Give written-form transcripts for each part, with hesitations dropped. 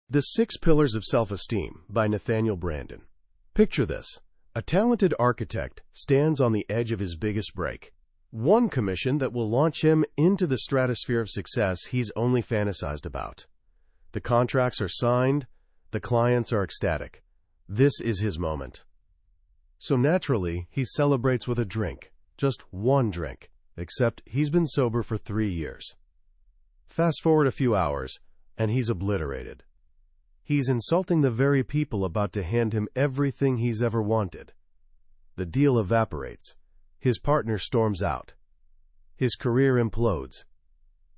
The Six Pillars of Self-Esteem by Nathaniel Branden. Picture this. A talented architect stands on the edge of his biggest break. One commission that will launch him into the stratosphere of success he's only fantasized about. The contracts are signed, the clients are ecstatic. This is his moment. So naturally, he celebrates with a drink. Just one drink. Except he's been sober for 3 years. Fast forward a few hours, and he's obliterated. He's insulting the very people about to hand him everything he's ever wanted. The deal evaporates. His partner storms out. His career implodes.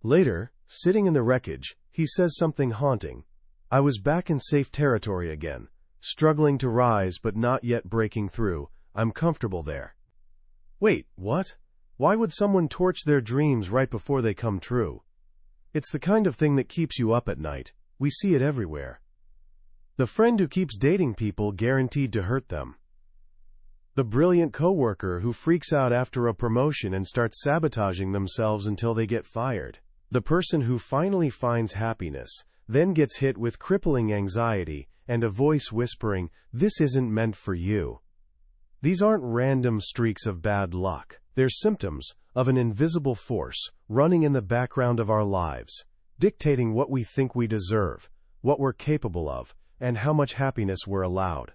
Later, sitting in the wreckage, he says something haunting. "I was back in safe territory again, struggling to rise but not yet breaking through. I'm comfortable there." Wait, what? Why would someone torch their dreams right before they come true? It's the kind of thing that keeps you up at night. We see it everywhere. The friend who keeps dating people guaranteed to hurt them. The brilliant coworker who freaks out after a promotion and starts sabotaging themselves until they get fired. The person who finally finds happiness, then gets hit with crippling anxiety and a voice whispering, "This isn't meant for you." These aren't random streaks of bad luck. They're symptoms of an invisible force running in the background of our lives, dictating what we think we deserve, what we're capable of, and how much happiness we're allowed.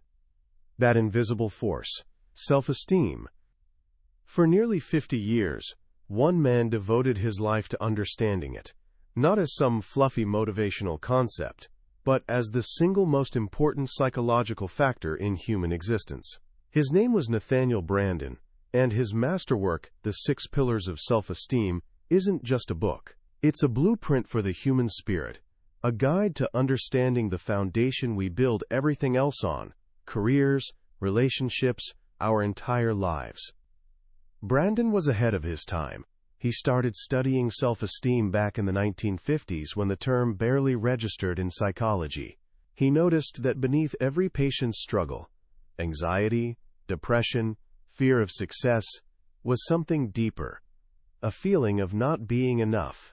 That invisible force, self-esteem. For nearly 50 years, one man devoted his life to understanding it, not as some fluffy motivational concept, but as the single most important psychological factor in human existence. His name was Nathaniel Branden, and his masterwork, The Six Pillars of Self-Esteem, isn't just a book. It's a blueprint for the human spirit, a guide to understanding the foundation we build everything else on: careers, relationships, our entire lives. Branden was ahead of his time. He started studying self-esteem back in the 1950s when the term barely registered in psychology. He noticed that beneath every patient's struggle, anxiety, depression, fear of success, was something deeper, a feeling of not being enough.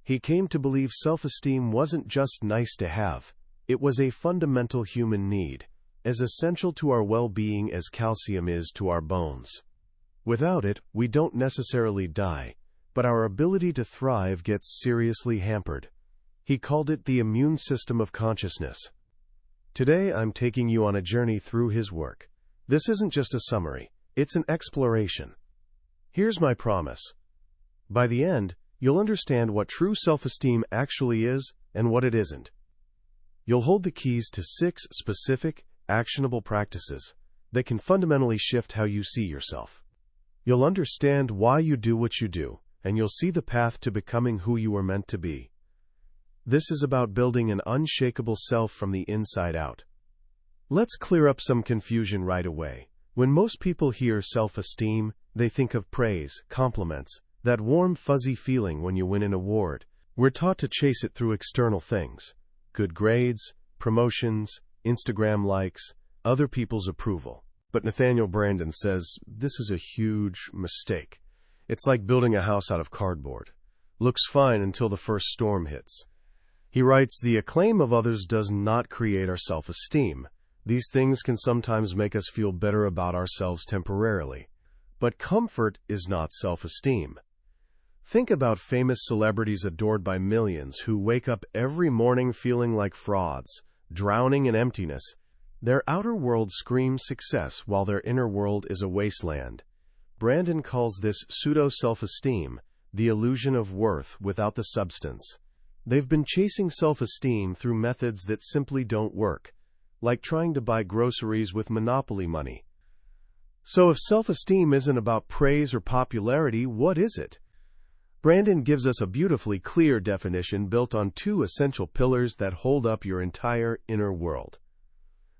He came to believe self-esteem wasn't just nice to have, it was a fundamental human need, as essential to our well-being as calcium is to our bones. Without it, we don't necessarily die, but our ability to thrive gets seriously hampered. He called it the immune system of consciousness. Today, I'm taking you on a journey through his work. This isn't just a summary, it's an exploration. Here's my promise. By the end, you'll understand what true self-esteem actually is and what it isn't. You'll hold the keys to 6 specific, actionable practices that can fundamentally shift how you see yourself. You'll understand why you do what you do, and you'll see the path to becoming who you were meant to be. This is about building an unshakable self from the inside out. Let's clear up some confusion right away. When most people hear self-esteem, they think of praise, compliments, that warm, fuzzy feeling when you win an award. We're taught to chase it through external things: good grades, promotions, Instagram likes, other people's approval. But Nathaniel Branden says this is a huge mistake. It's like building a house out of cardboard. Looks fine until the first storm hits. He writes, "The acclaim of others does not create our self-esteem. These things can sometimes make us feel better about ourselves temporarily. But comfort is not self-esteem." Think about famous celebrities adored by millions who wake up every morning feeling like frauds, drowning in emptiness. Their outer world screams success while their inner world is a wasteland. Branden calls this pseudo-self-esteem, the illusion of worth without the substance. They've been chasing self-esteem through methods that simply don't work, like trying to buy groceries with monopoly money. So if self-esteem isn't about praise or popularity, what is it? Branden gives us a beautifully clear definition built on 2 essential pillars that hold up your entire inner world.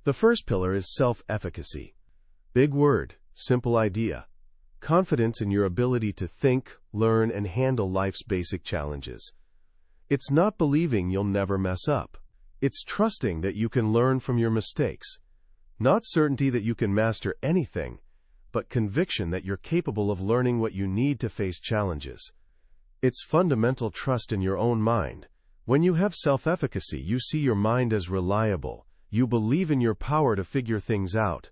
The first pillar is self-efficacy. Big word, simple idea. Confidence in your ability to think, learn, and handle life's basic challenges. It's not believing you'll never mess up. It's trusting that you can learn from your mistakes. Not certainty that you can master anything, but conviction that you're capable of learning what you need to face challenges. It's fundamental trust in your own mind, When you have self-efficacy, you see your mind as reliable. You believe in your power to figure things out.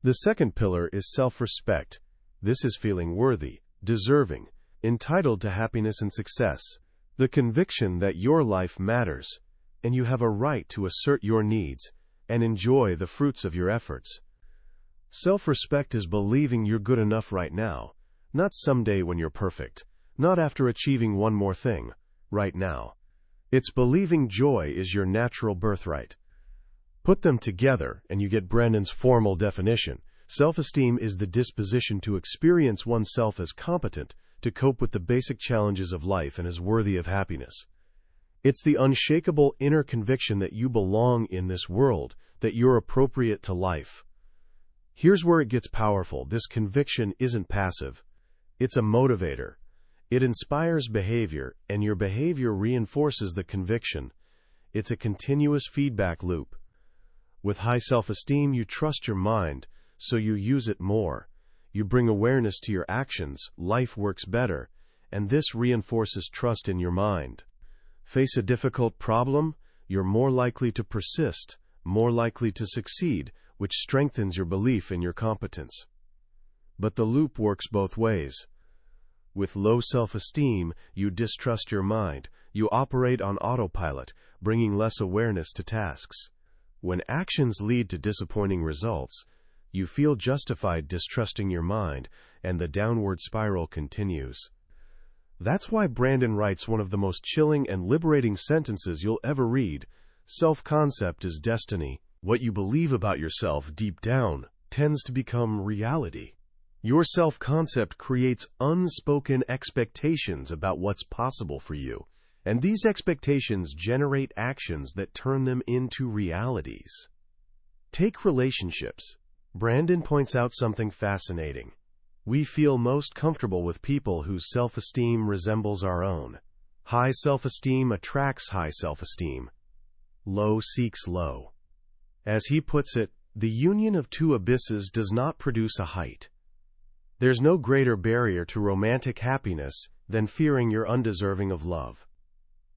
The second pillar is self-respect. This is feeling worthy, deserving, entitled to happiness and success. The conviction that your life matters, and you have a right to assert your needs and enjoy the fruits of your efforts. Self-respect is believing you're good enough right now, not someday when you're perfect, not after achieving one more thing, right now. It's believing joy is your natural birthright. Put them together, and you get Branden's formal definition. Self-esteem is the disposition to experience oneself as competent to cope with the basic challenges of life and as worthy of happiness. It's the unshakable inner conviction that you belong in this world, that you're appropriate to life. Here's where it gets powerful. This conviction isn't passive. It's a motivator. It inspires behavior, and your behavior reinforces the conviction. It's a continuous feedback loop. With high self-esteem, you trust your mind, so you use it more. You bring awareness to your actions, life works better, and this reinforces trust in your mind. Face a difficult problem, you're more likely to persist, more likely to succeed, which strengthens your belief in your competence. But the loop works both ways. With low self-esteem, you distrust your mind. You operate on autopilot, bringing less awareness to tasks. When actions lead to disappointing results, you feel justified distrusting your mind, and the downward spiral continues. That's why Branden writes one of the most chilling and liberating sentences you'll ever read. Self-concept is destiny. What you believe about yourself deep down tends to become reality. Your self-concept creates unspoken expectations about what's possible for you, and these expectations generate actions that turn them into realities. Take relationships. Branden points out something fascinating. We feel most comfortable with people whose self-esteem resembles our own. High self-esteem attracts high self-esteem. Low seeks low. As he puts it, the union of two abysses does not produce a height. There's no greater barrier to romantic happiness than fearing you're undeserving of love.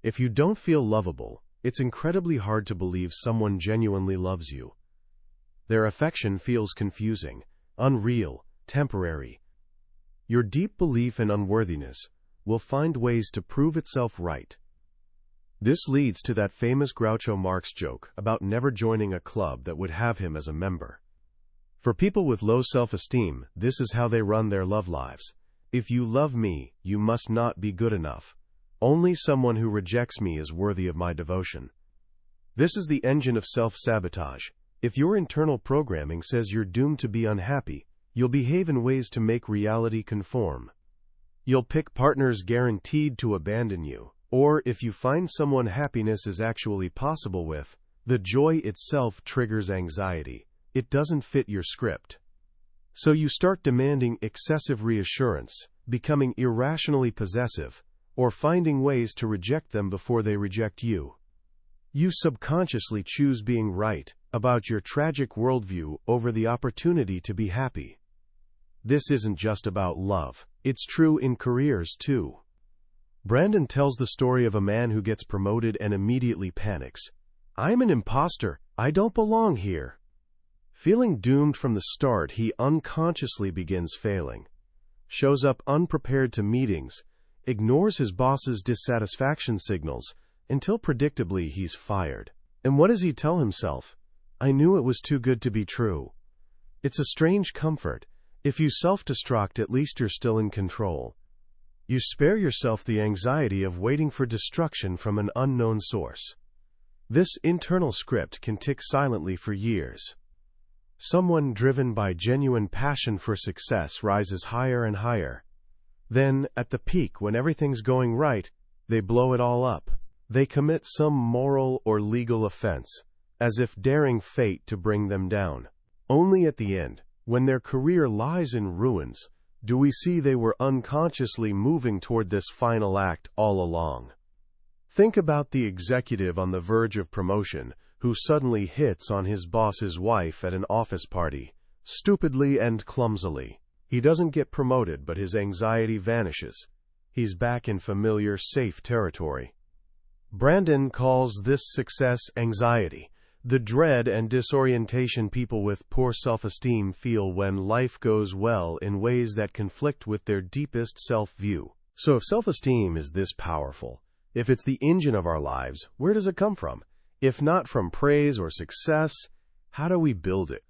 If you don't feel lovable, it's incredibly hard to believe someone genuinely loves you. Their affection feels confusing, unreal, temporary. Your deep belief in unworthiness will find ways to prove itself right. This leads to that famous Groucho Marx joke about never joining a club that would have him as a member. For people with low self-esteem, this is how they run their love lives. If you love me, you must not be good enough. Only someone who rejects me is worthy of my devotion. This is the engine of self-sabotage. If your internal programming says you're doomed to be unhappy, you'll behave in ways to make reality conform. You'll pick partners guaranteed to abandon you. Or if you find someone happiness is actually possible with, the joy itself triggers anxiety. It doesn't fit your script. So you start demanding excessive reassurance, becoming irrationally possessive, or finding ways to reject them before they reject you. You subconsciously choose being right about your tragic worldview over the opportunity to be happy. This isn't just about love. It's true in careers too. Branden tells the story of a man who gets promoted and immediately panics. I'm an imposter. I don't belong here. Feeling doomed from the start, he unconsciously begins failing, shows up unprepared to meetings, ignores his boss's dissatisfaction signals, until predictably he's fired. And what does he tell himself? I knew it was too good to be true. It's a strange comfort. If you self-destruct, at least you're still in control. You spare yourself the anxiety of waiting for destruction from an unknown source. This internal script can tick silently for years. Someone driven by genuine passion for success rises higher and higher. Then, at the peak, when everything's going right, they blow it all up. They commit some moral or legal offense, as if daring fate to bring them down. Only at the end, when their career lies in ruins, do we see they were unconsciously moving toward this final act all along. Think about the executive on the verge of promotion who suddenly hits on his boss's wife at an office party, stupidly and clumsily. He doesn't get promoted, but his anxiety vanishes. He's back in familiar, safe territory. Branden calls this success anxiety, the dread and disorientation people with poor self-esteem feel when life goes well in ways that conflict with their deepest self-view. So if self-esteem is this powerful, if it's the engine of our lives, where does it come from? If not from praise or success, how do we build it?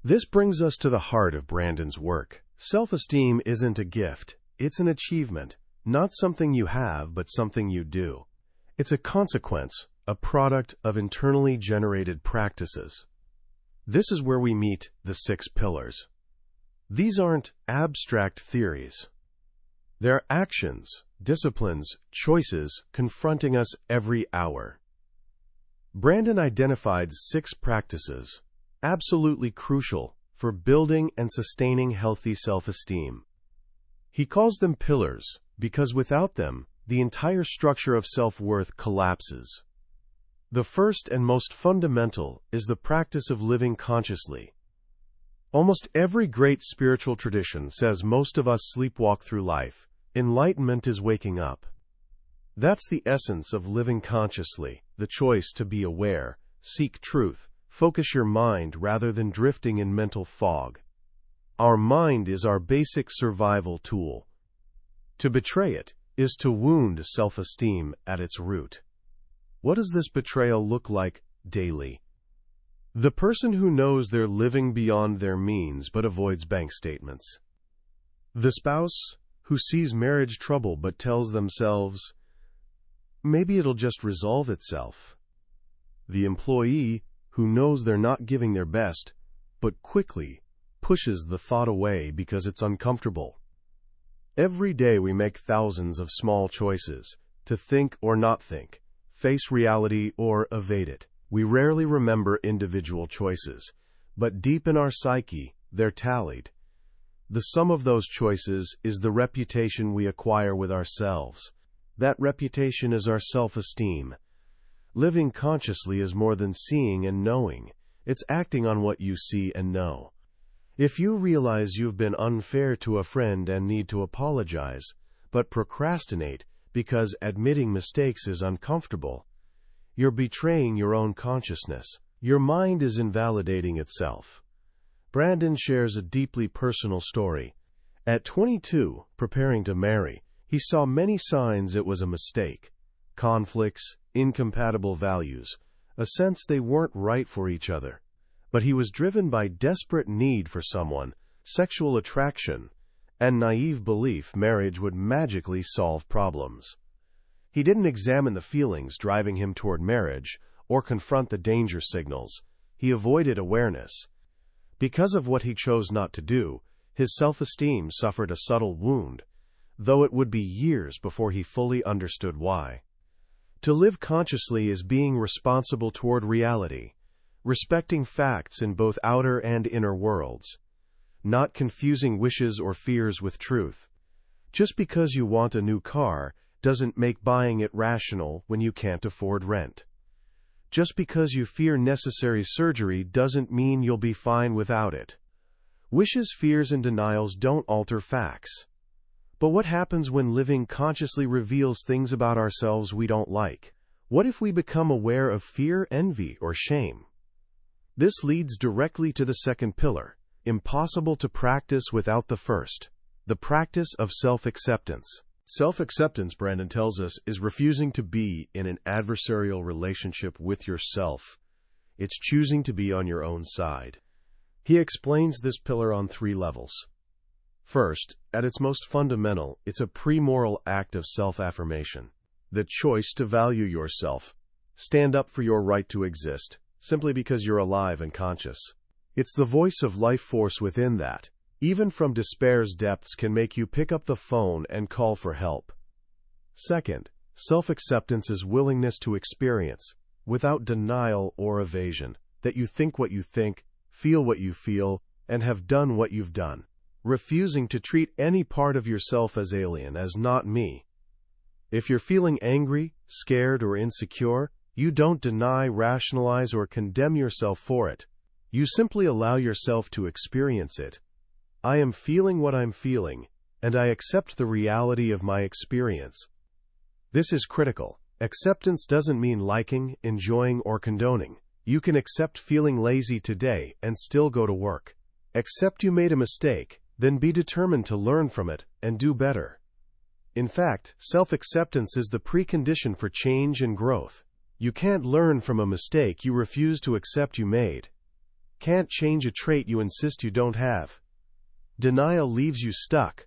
This brings us to the heart of Branden's work. Self-esteem isn't a gift, it's an achievement, not something you have, but something you do. It's a consequence, a product of internally generated practices. This is where we meet the 6 pillars. These aren't abstract theories. They're actions, disciplines, choices confronting us every hour. Branden identified 6 practices, absolutely crucial for building and sustaining healthy self-esteem. He calls them pillars because without them, the entire structure of self-worth collapses. The first and most fundamental is the practice of living consciously. Almost every great spiritual tradition says most of us sleepwalk through life. Enlightenment is waking up. That's the essence of living consciously, the choice to be aware, seek truth, focus your mind rather than drifting in mental fog. Our mind is our basic survival tool. To betray it is to wound self-esteem at its root. What does this betrayal look like daily? The person who knows they're living beyond their means but avoids bank statements. The spouse who sees marriage trouble but tells themselves, maybe it'll just resolve itself. The employee who knows they're not giving their best but quickly pushes the thought away because it's uncomfortable. Every day we make thousands of small choices to think or not think, face reality or evade it. We rarely remember individual choices, but deep in our psyche, they're tallied. The sum of those choices is the reputation we acquire with ourselves. That reputation is our self-esteem. Living consciously is more than seeing and knowing. It's acting on what you see and know. If you realize you've been unfair to a friend and need to apologize, but procrastinate because admitting mistakes is uncomfortable, you're betraying your own consciousness. Your mind is invalidating itself. Branden shares a deeply personal story. At 22, preparing to marry, he saw many signs it was a mistake. Conflicts, incompatible values, a sense they weren't right for each other. But he was driven by desperate need for someone, sexual attraction, and naive belief marriage would magically solve problems. He didn't examine the feelings driving him toward marriage or confront the danger signals. He avoided awareness. Because of what he chose not to do, his self-esteem suffered a subtle wound, though it would be years before he fully understood why. To live consciously is being responsible toward reality, respecting facts in both outer and inner worlds, not confusing wishes or fears with truth. Just because you want a new car doesn't make buying it rational when you can't afford rent. Just because you fear necessary surgery doesn't mean you'll be fine without it. Wishes, fears, and denials don't alter facts. But what happens when living consciously reveals things about ourselves we don't like? What if we become aware of fear, envy, or shame? This leads directly to the second pillar, impossible to practice without the first, the practice of self-acceptance. Self-acceptance, Branden tells us, is refusing to be in an adversarial relationship with yourself. It's choosing to be on your own side. He explains this pillar on 3 levels. First, at its most fundamental, it's a pre-moral act of self-affirmation. The choice to value yourself. Stand up for your right to exist, simply because you're alive and conscious. It's the voice of life force within that, even from despair's depths, can make you pick up the phone and call for help. Second, self-acceptance is willingness to experience, without denial or evasion, that you think what you think, feel what you feel, and have done what you've done. Refusing to treat any part of yourself as alien, as not me. If you're feeling angry, scared, or insecure, you don't deny, rationalize, or condemn yourself for it. You simply allow yourself to experience it. I am feeling what I'm feeling, and I accept the reality of my experience. This is critical. Acceptance doesn't mean liking, enjoying, or condoning. You can accept feeling lazy today and still go to work. Accept you made a mistake, then be determined to learn from it and do better. In fact, self-acceptance is the precondition for change and growth. You can't learn from a mistake you refuse to accept you made. Can't change a trait you insist you don't have. Denial leaves you stuck.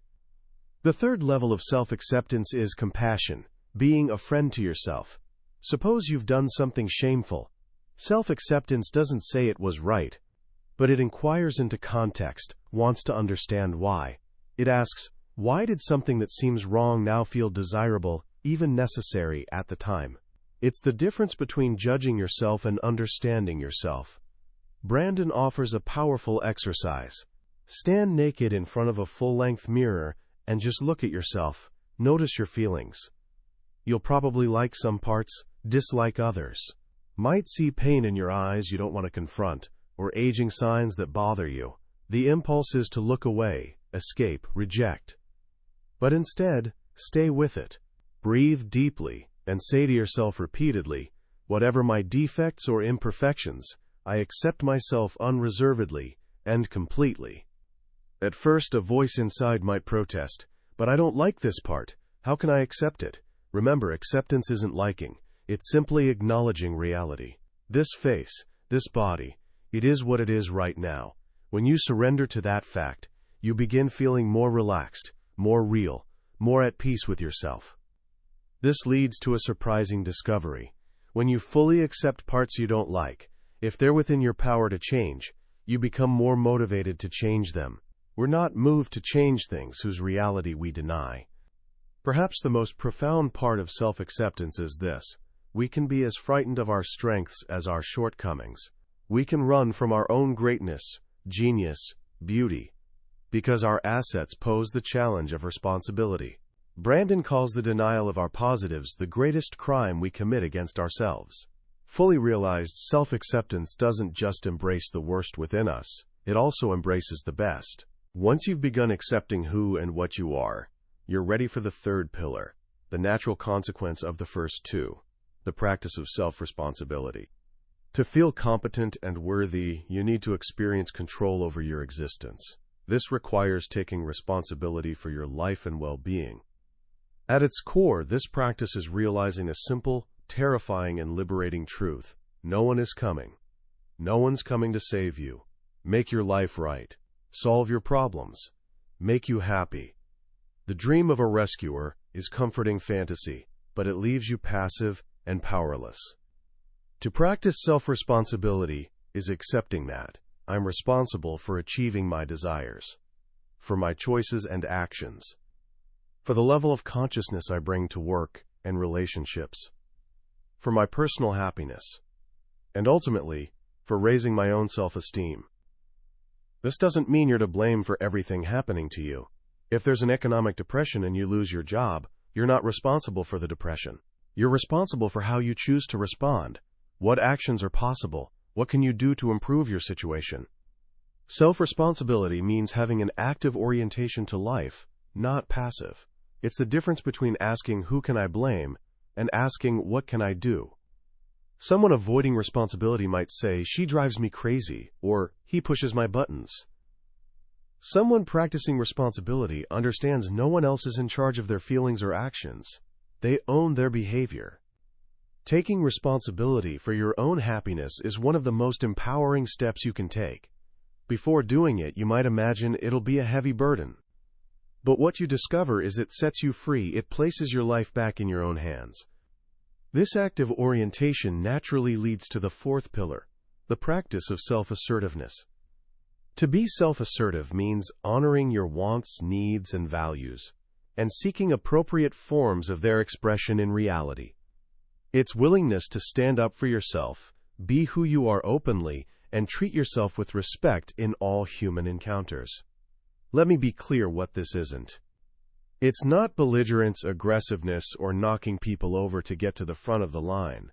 The third level of self-acceptance is compassion, being a friend to yourself. Suppose you've done something shameful. Self-acceptance doesn't say it was right, but it inquires into context, wants to understand why. It asks, why did something that seems wrong now feel desirable, even necessary at the time? It's the difference between judging yourself and understanding yourself. Branden offers a powerful exercise. Stand naked in front of a full-length mirror and just look at yourself. Notice your feelings. You'll probably like some parts, dislike others. Might see pain in your eyes you don't want to confront, or aging signs that bother you. The impulse is to look away, escape, reject. But instead, stay with it. Breathe deeply and say to yourself repeatedly, whatever my defects or imperfections, I accept myself unreservedly and completely. At first, a voice inside might protest, but I don't like this part. How can I accept it? Remember, acceptance isn't liking. It's simply acknowledging reality. This face, this body, it is what it is right now. When you surrender to that fact, you begin feeling more relaxed, more real, more at peace with yourself. This leads to a surprising discovery. When you fully accept parts you don't like, if they're within your power to change, you become more motivated to change them. We're not moved to change things whose reality we deny. Perhaps the most profound part of self-acceptance is this: we can be as frightened of our strengths as our shortcomings. We can run from our own greatness, genius, beauty, because our assets pose the challenge of responsibility. Branden calls the denial of our positives the greatest crime we commit against ourselves. Fully realized self-acceptance doesn't just embrace the worst within us, it also embraces the best. Once you've begun accepting who and what you are, you're ready for the third pillar, the natural consequence of the first two, the practice of self-responsibility. To feel competent and worthy, you need to experience control over your existence. This requires taking responsibility for your life and well-being. At its core, this practice is realizing a simple, terrifying, and liberating truth. No one is coming. No one's coming to save you, make your life right, solve your problems, make you happy. The dream of a rescuer is comforting fantasy, but it leaves you passive and powerless. To practice self-responsibility is accepting that I'm responsible for achieving my desires, for my choices and actions, for the level of consciousness I bring to work and relationships, for my personal happiness, and ultimately, for raising my own self-esteem. This doesn't mean you're to blame for everything happening to you. If there's an economic depression and you lose your job, you're not responsible for the depression. You're responsible for how you choose to respond. What actions are possible? What can you do to improve your situation? Self-responsibility means having an active orientation to life, not passive. It's the difference between asking, who can I blame, and asking, what can I do? Someone avoiding responsibility might say, she drives me crazy, or he pushes my buttons. Someone practicing responsibility understands no one else is in charge of their feelings or actions. They own their behavior. Taking responsibility for your own happiness is one of the most empowering steps you can take. Before doing it, you might imagine it'll be a heavy burden. But what you discover is it sets you free, it places your life back in your own hands. This active orientation naturally leads to the fourth pillar, the practice of self-assertiveness. To be self-assertive means honoring your wants, needs, and values, and seeking appropriate forms of their expression in reality. It's willingness to stand up for yourself, be who you are openly, and treat yourself with respect in all human encounters. Let me be clear what this isn't. It's not belligerence, aggressiveness, or knocking people over to get to the front of the line.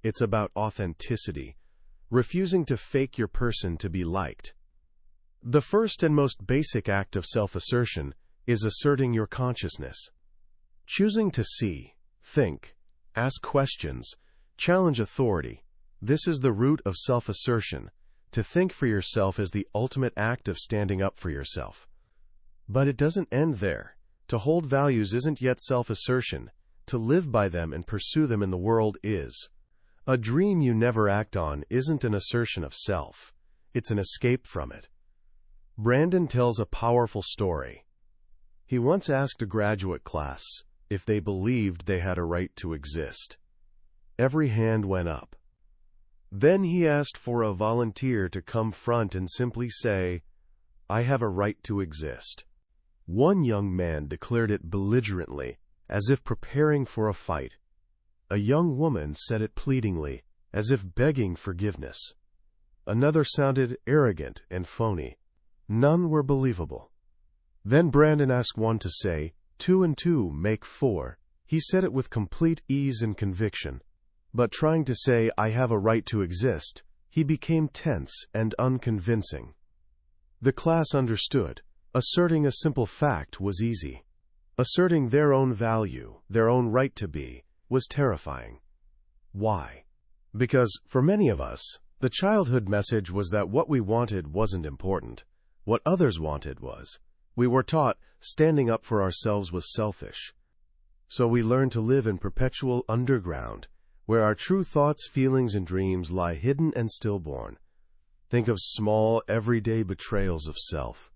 It's about authenticity, refusing to fake your person to be liked. The first and most basic act of self-assertion is asserting your consciousness. Choosing to see, think, Ask questions. Challenge authority. This is the root of self-assertion. To think for yourself is the ultimate act of standing up for yourself. But it doesn't end there. To hold values isn't yet self-assertion. To live by them and pursue them in the world is. A dream you never act on isn't an assertion of self. It's an escape from it. Branden tells a powerful story. He once asked a graduate class if they believed they had a right to exist. Every hand went up. Then he asked for a volunteer to come front and simply say, "I have a right to exist." One young man declared it belligerently, as if preparing for a fight. A young woman said it pleadingly, as if begging forgiveness. Another sounded arrogant and phony. None were believable. Then Branden asked one to say, "2 and 2 make 4." He said it with complete ease and conviction. But trying to say, "I have a right to exist," he became tense and unconvincing. The class understood. Asserting a simple fact was easy. Asserting their own value, their own right to be, was terrifying. Why? Because, for many of us, the childhood message was that what we wanted wasn't important. What others wanted was. We were taught standing up for ourselves was selfish. So we learned to live in perpetual underground, where our true thoughts, feelings, and dreams lie hidden and stillborn. Think of small, everyday betrayals of self.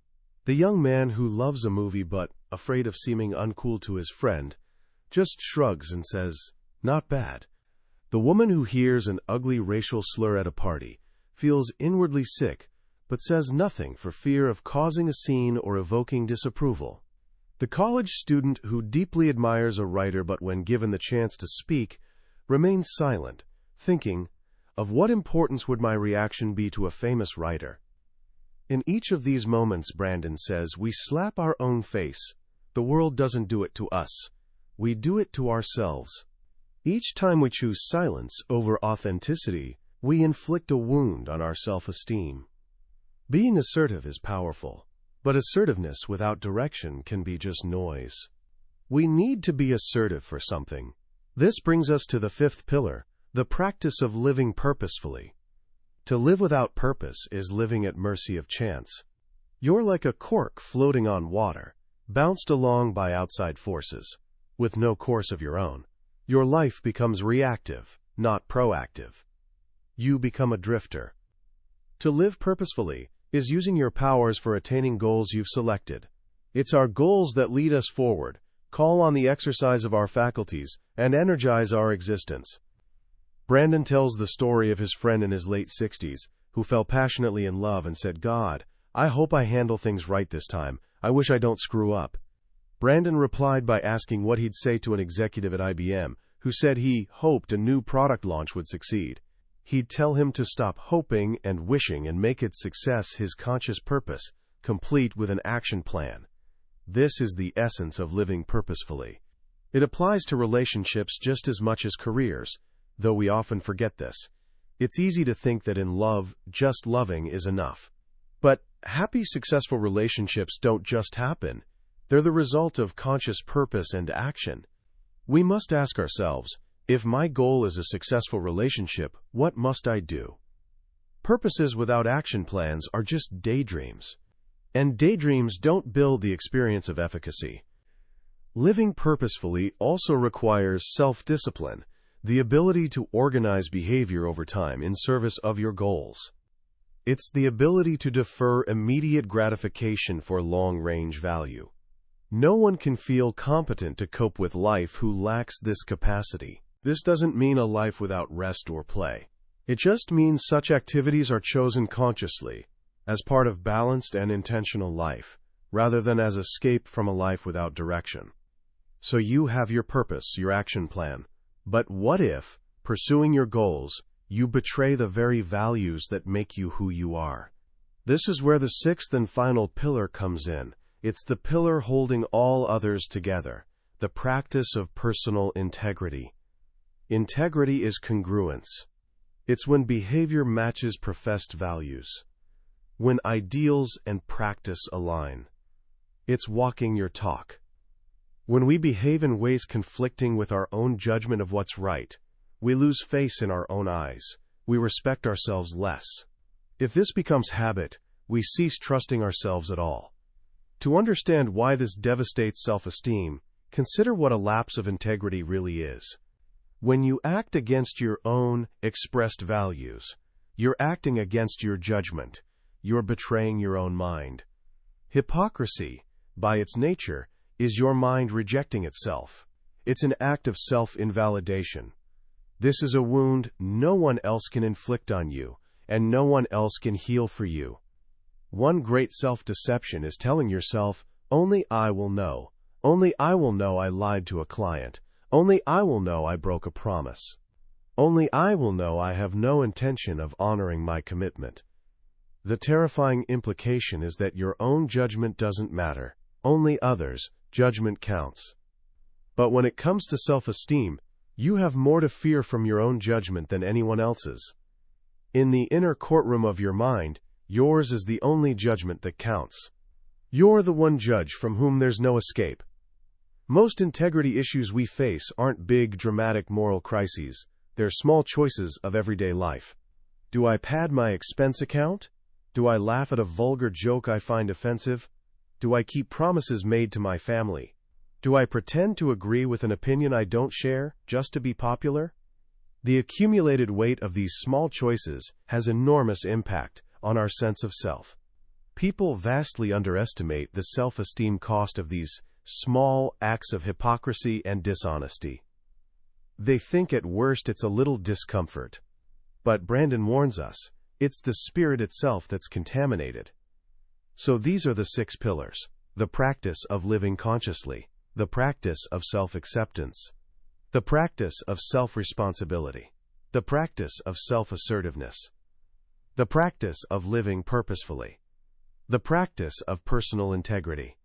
The young man who loves a movie but, afraid of seeming uncool to his friend, just shrugs and says, "Not bad." The woman who hears an ugly racial slur at a party feels inwardly sick but says nothing for fear of causing a scene or evoking disapproval. The college student who deeply admires a writer but when given the chance to speak, remains silent, thinking, "Of what importance would my reaction be to a famous writer?" In each of these moments, Branden says, we slap our own face. The world doesn't do it to us. We do it to ourselves. Each time we choose silence over authenticity, we inflict a wound on our self-esteem. Being assertive is powerful, but assertiveness without direction can be just noise. We need to be assertive for something. This brings us to the fifth pillar, the practice of living purposefully. To live without purpose is living at mercy of chance. You're like a cork floating on water, bounced along by outside forces, with no course of your own. Your life becomes reactive, not proactive. You become a drifter. To live purposefully is using your powers for attaining goals you've selected. It's our goals that lead us forward, call on the exercise of our faculties, and energize our existence. Branden tells the story of his friend in his late 60s who fell passionately in love and said, "God, I hope I handle things right this time. I wish I don't screw up." Branden replied by asking what he'd say to an executive at IBM who said he hoped a new product launch would succeed. He'd tell him to stop hoping and wishing and make its success his conscious purpose, complete with an action plan. This is the essence of living purposefully. It applies to relationships just as much as careers, though we often forget this. It's easy to think that in love, just loving is enough. But happy, successful relationships don't just happen. They're the result of conscious purpose and action. We must ask ourselves, if my goal is a successful relationship, what must I do? Purposes without action plans are just daydreams. And daydreams don't build the experience of efficacy. Living purposefully also requires self-discipline, the ability to organize behavior over time in service of your goals. It's the ability to defer immediate gratification for long-range value. No one can feel competent to cope with life who lacks this capacity. This doesn't mean a life without rest or play. It just means such activities are chosen consciously, as part of balanced and intentional life, rather than as escape from a life without direction. So you have your purpose, your action plan. But what if, pursuing your goals, you betray the very values that make you who you are? This is where the sixth and final pillar comes in. It's the pillar holding all others together, the practice of personal integrity. Integrity is congruence. It's when behavior matches professed values, when ideals and practice align. It's walking your talk. When we behave in ways conflicting with our own judgment of what's right, we lose face in our own eyes. We respect ourselves less. If this becomes habit, we cease trusting ourselves at all. To understand why this devastates self-esteem, consider what a lapse of integrity really is. When you act against your own expressed values, you're acting against your judgment. You're betraying your own mind. Hypocrisy, by its nature, is your mind rejecting itself. It's an act of self-invalidation. This is a wound no one else can inflict on you, and no one else can heal for you. One great self-deception is telling yourself, only I will know. Only I will know I lied to a client. Only I will know I broke a promise. Only I will know I have no intention of honoring my commitment. The terrifying implication is that your own judgment doesn't matter. Only others' judgment counts. But when it comes to self-esteem, you have more to fear from your own judgment than anyone else's. In the inner courtroom of your mind, yours is the only judgment that counts. You're the one judge from whom there's no escape. Most integrity issues we face aren't big, dramatic moral crises. They're small choices of everyday life. Do I pad my expense account? Do I laugh at a vulgar joke I find offensive? Do I keep promises made to my family? Do I pretend to agree with an opinion I don't share just to be popular? The accumulated weight of these small choices has enormous impact on our sense of self. People vastly underestimate the self-esteem cost of these small acts of hypocrisy and dishonesty. They think at worst it's a little discomfort. But Branden warns us, it's the spirit itself that's contaminated. So these are the 6 pillars: the practice of living consciously, the practice of self-acceptance, the practice of self-responsibility, the practice of self-assertiveness, the practice of living purposefully, the practice of personal integrity.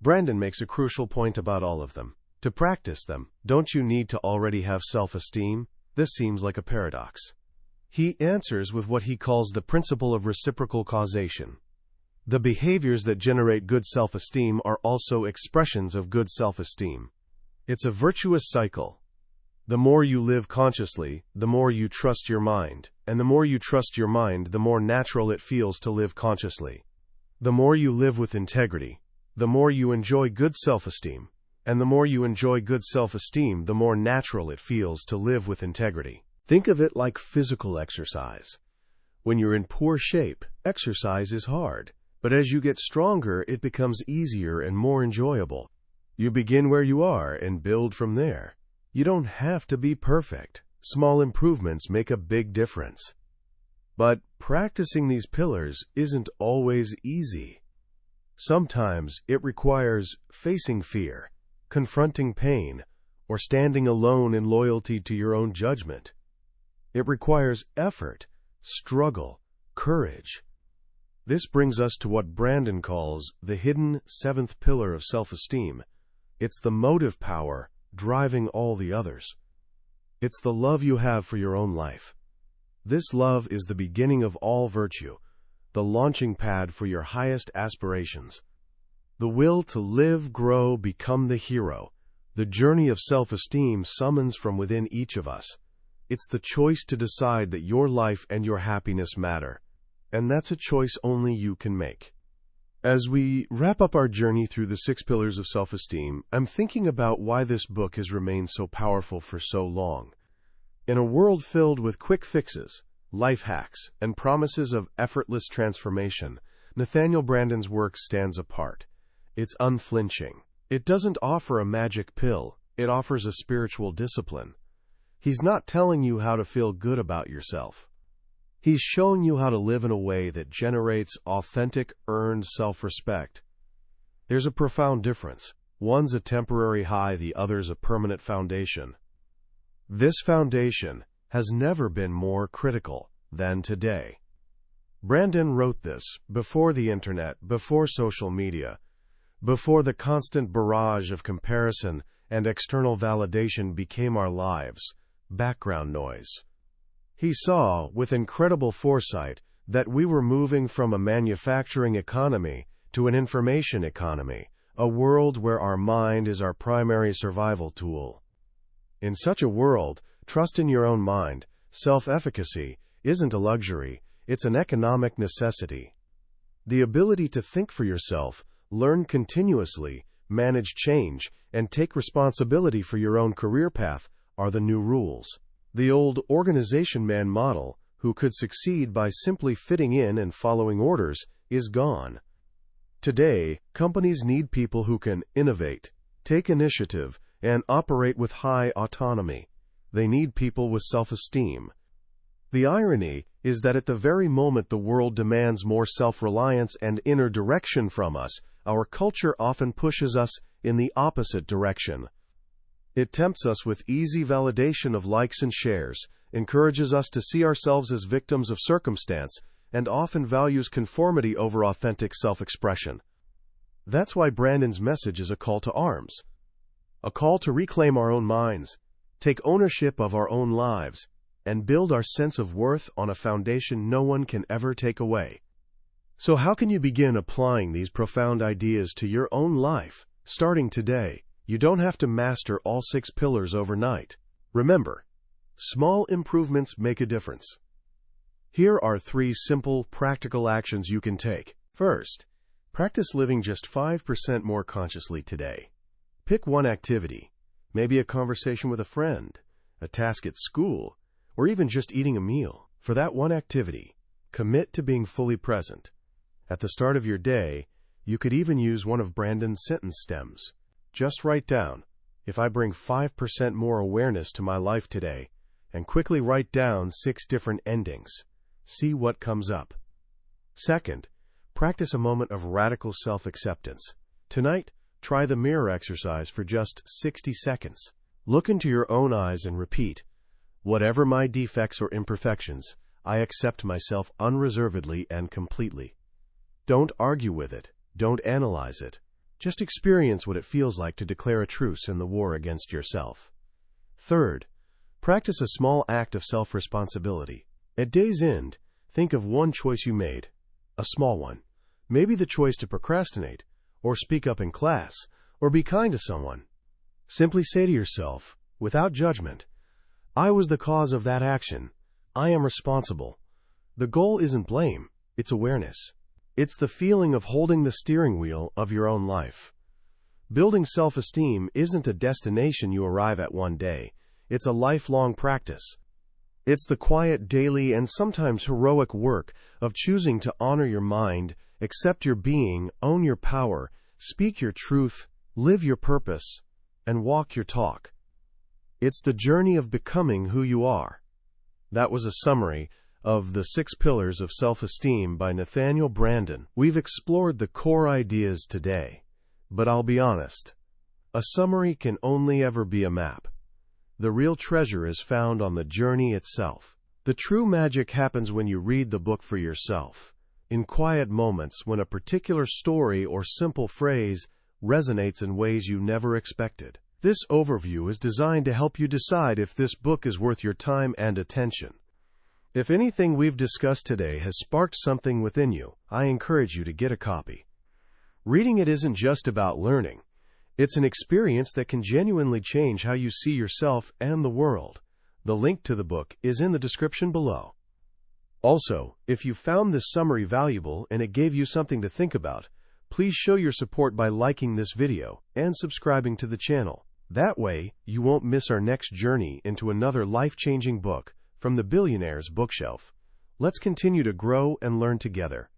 Branden makes a crucial point about all of them. To practice them, don't you need to already have self-esteem? This seems like a paradox. He answers with what he calls the principle of reciprocal causation. The behaviors that generate good self-esteem are also expressions of good self-esteem. It's a virtuous cycle. The more you live consciously, the more you trust your mind, and the more you trust your mind, the more natural it feels to live consciously. The more you live with integrity, the more you enjoy good self-esteem, and the more you enjoy good self-esteem, the more natural it feels to live with integrity. Think of it like physical exercise. When you're in poor shape, exercise is hard, but as you get stronger, it becomes easier and more enjoyable. You begin where you are and build from there. You don't have to be perfect. Small improvements make a big difference. But practicing these pillars isn't always easy. Sometimes it requires facing fear, confronting pain, or standing alone in loyalty to your own judgment. It requires effort, struggle, courage. This brings us to what Branden calls the hidden 7th pillar of self-esteem. It's the motive power driving all the others. It's the love you have for your own life. This love is the beginning of all virtue, the launching pad for your highest aspirations. The will to live, grow, become the hero. The journey of self-esteem summons from within each of us. It's the choice to decide that your life and your happiness matter. And that's a choice only you can make. As we wrap up our journey through the 6 pillars of self-esteem, I'm thinking about why this book has remained so powerful for so long. In a world filled with quick fixes, life hacks, and promises of effortless transformation, Nathaniel Branden's work stands apart. It's unflinching. It doesn't offer a magic pill. It offers a spiritual discipline. He's not telling you how to feel good about yourself. He's showing you how to live in a way that generates authentic, earned self-respect. There's a profound difference. One's a temporary high, the other's a permanent foundation. This foundation has never been more critical than today. Branden wrote this before the internet, before social media, before the constant barrage of comparison and external validation became our lives, background noise. He saw, with incredible foresight, that we were moving from a manufacturing economy to an information economy, a world where our mind is our primary survival tool. In such a world, trust in your own mind, self-efficacy, isn't a luxury, it's an economic necessity. The ability to think for yourself, learn continuously, manage change, and take responsibility for your own career path are the new rules. The old organization man model, who could succeed by simply fitting in and following orders, is gone. Today, companies need people who can innovate, take initiative, and operate with high autonomy. They need people with self-esteem. The irony is that at the very moment the world demands more self-reliance and inner direction from us, our culture often pushes us in the opposite direction. It tempts us with easy validation of likes and shares, encourages us to see ourselves as victims of circumstance, and often values conformity over authentic self-expression. That's why Branden's message is a call to arms. A call to reclaim our own minds, take ownership of our own lives, and build our sense of worth on a foundation no one can ever take away. So how can you begin applying these profound ideas to your own life, starting today? You don't have to master all 6 pillars overnight. Remember, small improvements make a difference. Here are 3 simple, practical actions you can take. First, practice living just 5% more consciously today. Pick one activity, maybe a conversation with a friend, a task at school, or even just eating a meal. For that one activity, commit to being fully present. At the start of your day, you could even use one of Branden's sentence stems. Just write down, if I bring 5% more awareness to my life today, and quickly write down 6 different endings. See what comes up. Second, practice a moment of radical self-acceptance. Tonight, try the mirror exercise for just 60 seconds. Look into your own eyes and repeat, whatever my defects or imperfections, I accept myself unreservedly and completely. Don't argue with it. Don't analyze it. Just experience what it feels like to declare a truce in the war against yourself. Third, practice a small act of self-responsibility. At day's end, think of one choice you made, a small one. Maybe the choice to procrastinate, or speak up in class, or be kind to someone. Simply say to yourself, without judgment, I was the cause of that action. I am responsible. The goal isn't blame, it's awareness. It's the feeling of holding the steering wheel of your own life. Building self-esteem isn't a destination you arrive at one day. It's a lifelong practice. It's the quiet, daily, and sometimes heroic work of choosing to honor your mind, accept your being, own your power, speak your truth, live your purpose, and walk your talk. It's the journey of becoming who you are. That was a summary of the 6 Pillars of Self-Esteem by Nathaniel Branden. We've explored the core ideas today, but I'll be honest, a summary can only ever be a map. The real treasure is found on the journey itself. The true magic happens when you read the book for yourself, in quiet moments when a particular story or simple phrase resonates in ways you never expected. This overview is designed to help you decide if this book is worth your time and attention. If anything we've discussed today has sparked something within you, I encourage you to get a copy. Reading it isn't just about learning. It's an experience that can genuinely change how you see yourself and the world. The link to the book is in the description below. Also, if you found this summary valuable and it gave you something to think about, please show your support by liking this video and subscribing to the channel. That way, you won't miss our next journey into another life-changing book from the billionaire's bookshelf. Let's continue to grow and learn together.